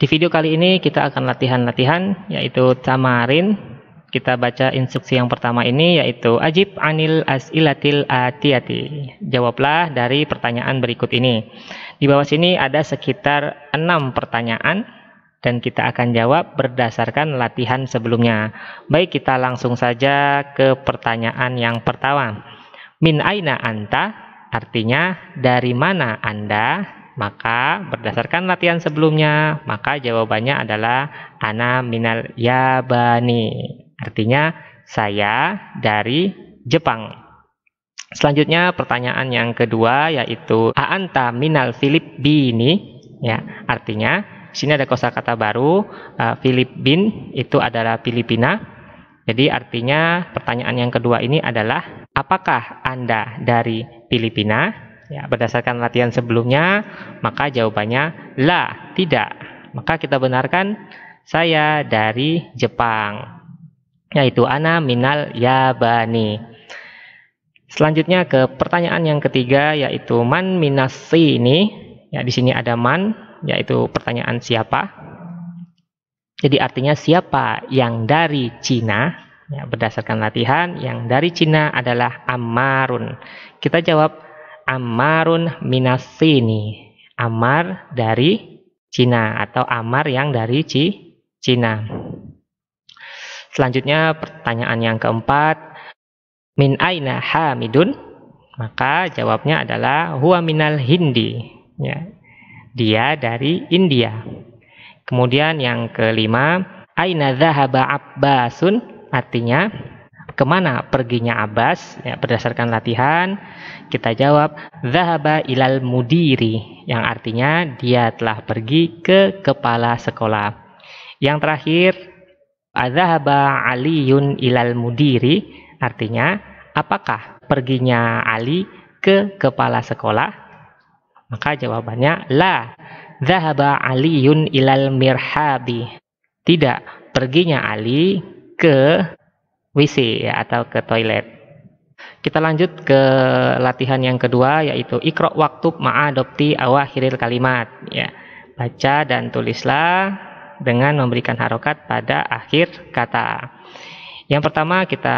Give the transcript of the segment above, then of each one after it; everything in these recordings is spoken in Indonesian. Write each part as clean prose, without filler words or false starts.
Di video kali ini kita akan latihan-latihan yaitu tamarin. Kita baca instruksi yang pertama ini yaitu ajib anil as'ilatil atiyati. Jawablah dari pertanyaan berikut ini. Di bawah sini ada sekitar 6 pertanyaan dan kita akan jawab berdasarkan latihan sebelumnya. Baik, kita langsung saja ke pertanyaan yang pertama. Min aina anta? Artinya dari mana Anda? Maka berdasarkan latihan sebelumnya, maka jawabannya adalah ana minal Yabani. Artinya saya dari Jepang. Selanjutnya pertanyaan yang kedua yaitu anta minal Filipini. Ya, artinya di sini ada kosakata baru, Filipin itu adalah Filipina. Jadi artinya pertanyaan yang kedua ini adalah apakah Anda dari Filipina? Ya, berdasarkan latihan sebelumnya, maka jawabannya la, tidak. Maka kita benarkan saya dari Jepang, yaitu ana minal Yabani. Selanjutnya ke pertanyaan yang ketiga yaitu man minas sini. Ya, di sini ada man, yaitu pertanyaan siapa. Jadi artinya siapa yang dari Cina? Ya, berdasarkan latihan yang dari Cina adalah Ammarun. Kita jawab Ammarun minas sini. Ammar dari Cina atau Ammar yang dari Cina. Selanjutnya pertanyaan yang keempat, min aina Hamidun? Maka jawabnya adalah huwa minal Hindi. Ya, dia dari India. Kemudian yang kelima, aina dhahaba Abbasun? Artinya kemana perginya Abbas? Ya, berdasarkan latihan kita jawab dhahaba ilal mudiri, yang artinya dia telah pergi ke kepala sekolah. Yang terakhir, adhahaba Aliyun ilal mudiri, artinya apakah perginya Ali ke kepala sekolah? Maka jawabannya la, dhahaba Aliyun ilal mirhabi. Tidak, perginya Ali ke WC ya, atau ke toilet. Kita lanjut ke latihan yang kedua yaitu ikro waktub ma'adopti awakhiril kalimat. Ya, baca dan tulislah dengan memberikan harokat pada akhir kata. Yang pertama kita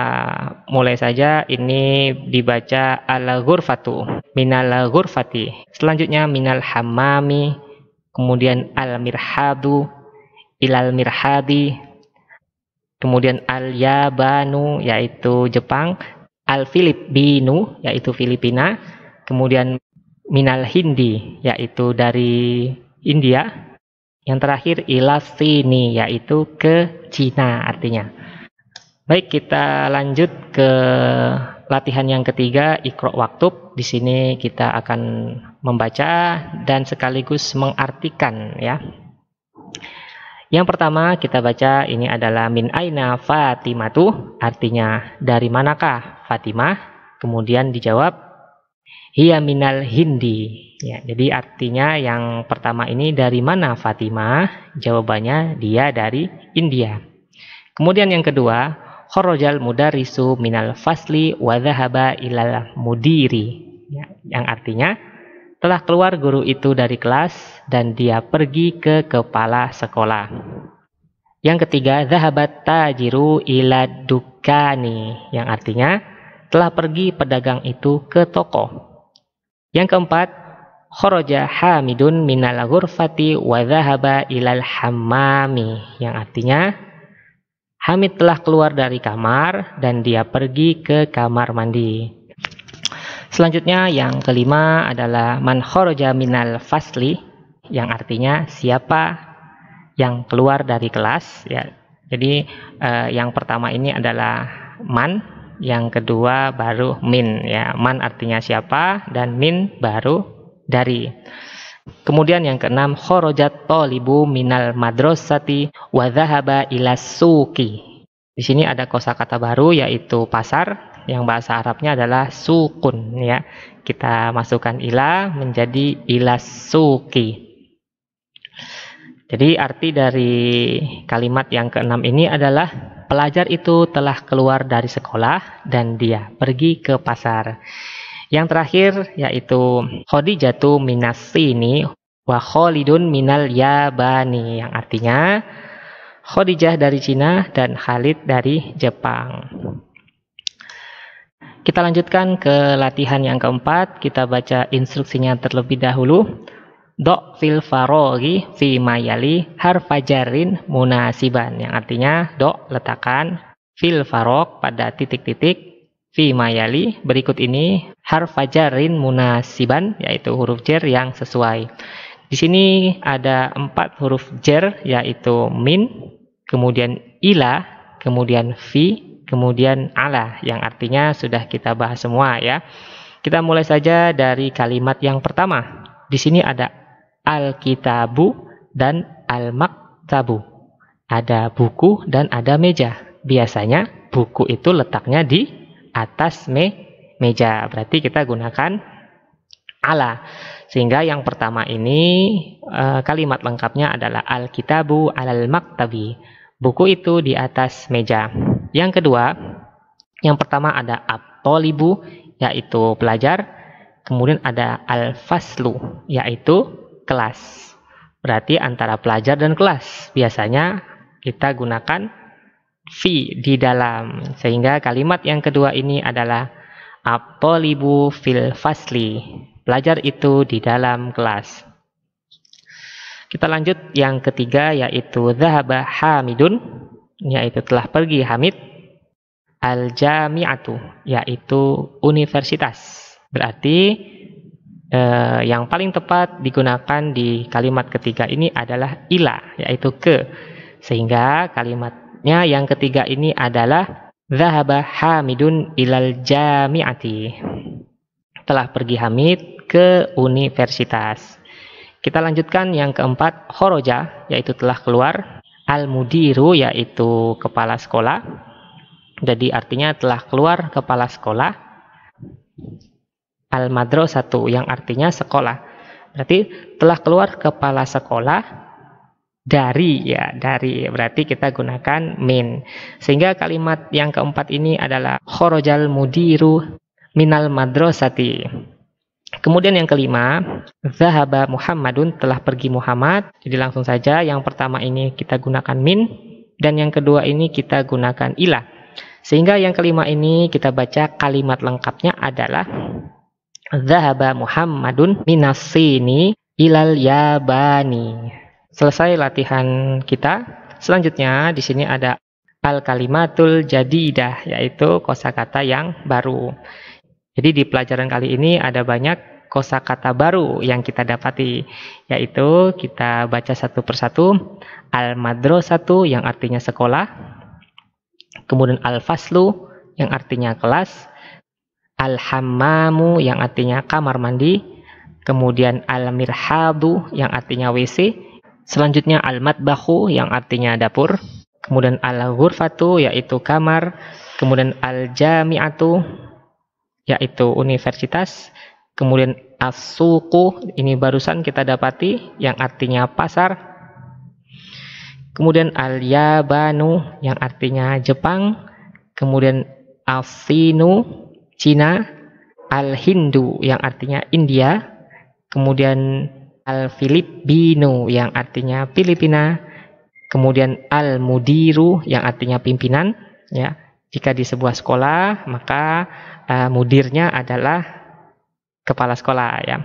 mulai saja, ini dibaca al-ghurfatu minal ghurfati. Selanjutnya minal hammami, kemudian al-mirhadu ilal mirhadi. Kemudian al-Yabanu yaitu Jepang, al-Filipinu yaitu Filipina, kemudian minal Hindi yaitu dari India, yang terakhir ilasini yaitu ke Cina artinya. Baik, kita lanjut ke latihan yang ketiga, ikro waktub. Di sini kita akan membaca dan sekaligus mengartikan ya. Yang pertama kita baca ini adalah min aina Fatimatu, artinya dari manakah Fatimah? Kemudian dijawab hiya minal Hindi. Ya, jadi artinya yang pertama ini dari mana Fatimah? Jawabannya dia dari India. Kemudian yang kedua, kharajal mudarrisu minal fasli wa dhahaba ilal mudiri. Ya, yang artinya telah keluar guru itu dari kelas dan dia pergi ke kepala sekolah. Yang ketiga, dhahabat tajiru ila dukani, yang artinya telah pergi pedagang itu ke toko. Yang keempat, kharaja Hamidun minal ghurfati wa dhahaba ilal hammami, yang artinya Hamid telah keluar dari kamar dan dia pergi ke kamar mandi. Selanjutnya yang kelima adalah man kharaja minal fasli, yang artinya siapa yang keluar dari kelas ya. Jadi yang pertama ini adalah man, yang kedua baru min ya. Man artinya siapa dan min baru dari. Kemudian yang keenam, kharajat thalibu minal madrasati wa dhahaba ila suqi. Di sini ada kosakata baru yaitu pasar, yang bahasa Arabnya adalah sukun ya. Kita masukkan ila menjadi ilas suki. Jadi arti dari kalimat yang keenam ini adalah pelajar itu telah keluar dari sekolah dan dia pergi ke pasar. Yang terakhir yaitu Khadijatu minas sini Wa Khalidun minal Yabani, yang artinya Khadijah dari Cina dan Khalid dari Jepang. Kita lanjutkan ke latihan yang keempat. Kita baca instruksinya terlebih dahulu. Do' fil faroghi fi mayali harfajarin munasiban, yang artinya do' letakkan fil farog pada titik-titik fi mayali berikut ini harfajarin munasiban, yaitu huruf jar yang sesuai. Di sini ada 4 huruf jar, yaitu min, kemudian ila, kemudian fi, kemudian ala, yang artinya sudah kita bahas semua ya. Kita mulai saja dari kalimat yang pertama. Di sini ada al-kitabu dan al-maktabu. Ada buku dan ada meja. Biasanya buku itu letaknya di atas meja. Berarti kita gunakan ala. Sehingga yang pertama ini kalimat lengkapnya adalah al-kitabu alal maktabi. Buku itu di atas meja. Yang kedua, yang pertama ada at-thalibu, yaitu pelajar. Kemudian ada al-faslu, yaitu kelas. Berarti antara pelajar dan kelas. Biasanya kita gunakan fi di dalam. Sehingga kalimat yang kedua ini adalah at-thalibu fil fasli. Pelajar itu di dalam kelas. Kita lanjut yang ketiga, yaitu dhahaba Hamidun, yaitu telah pergi Hamid. Al-jami'atu, yaitu universitas. Berarti yang paling tepat digunakan di kalimat ketiga ini adalah ila, yaitu ke. Sehingga kalimatnya yang ketiga ini adalah dhahaba Hamidun ilal jami'ati. Telah pergi Hamid ke universitas. Kita lanjutkan yang keempat, khoroja, yaitu telah keluar. Al-mudiru, yaitu kepala sekolah. Jadi artinya telah keluar kepala sekolah. Al-madrasatu, yang artinya sekolah. Berarti telah keluar kepala sekolah dari, berarti kita gunakan min. Sehingga kalimat yang keempat ini adalah khorojal mudiru minal madrasati. Kemudian yang kelima, zahaba Muhammadun, telah pergi Muhammad. Jadi langsung saja yang pertama ini kita gunakan min, dan yang kedua ini kita gunakan ilah. Sehingga yang kelima ini kita baca kalimat lengkapnya adalah zahaba Muhammadun minas sini ilal yabani. Selesai latihan kita. Selanjutnya di sini ada al-kalimatul jadidah, yaitu kosakata yang baru. Jadi di pelajaran kali ini ada banyak kosakata baru yang kita dapati, yaitu kita baca satu persatu. Al-madrasatu, yang artinya sekolah. Kemudian al-faslu, yang artinya kelas. Al-hammamu, yang artinya kamar mandi. Kemudian al-mirhadu, yang artinya WC. Selanjutnya al-matbahu, yang artinya dapur. Kemudian al-ghurfatu, yaitu kamar. Kemudian al-jami'atu, yaitu universitas. Kemudian as-suqu, ini barusan kita dapati, yang artinya pasar. Kemudian al-yabanu, yang artinya Jepang. Kemudian al-sinu, Cina. Al-hindu, yang artinya India. Kemudian al-filipinu, yang artinya Filipina. Kemudian al-mudiru, yang artinya pimpinan. Ya, jika di sebuah sekolah, maka mudirnya adalah kepala sekolah ya.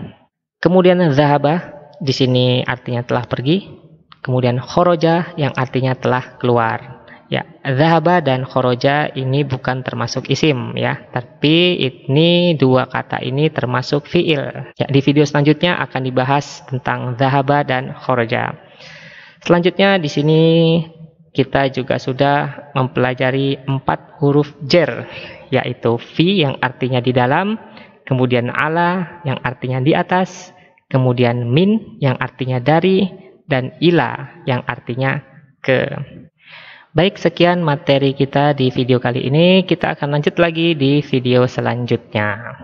Kemudian zahaba di sini artinya telah pergi. Kemudian khoroja, yang artinya telah keluar. Ya, zahaba dan khoroja ini bukan termasuk isim ya, tapi ini dua kata ini termasuk fiil. Ya, di video selanjutnya akan dibahas tentang zahaba dan khoroja. Selanjutnya di sini kita juga sudah mempelajari 4 huruf jar, yaitu fi yang artinya di dalam, kemudian ala yang artinya di atas, kemudian min yang artinya dari, dan ila yang artinya ke. Baik, sekian materi kita di video kali ini. Kita akan lanjut lagi di video selanjutnya.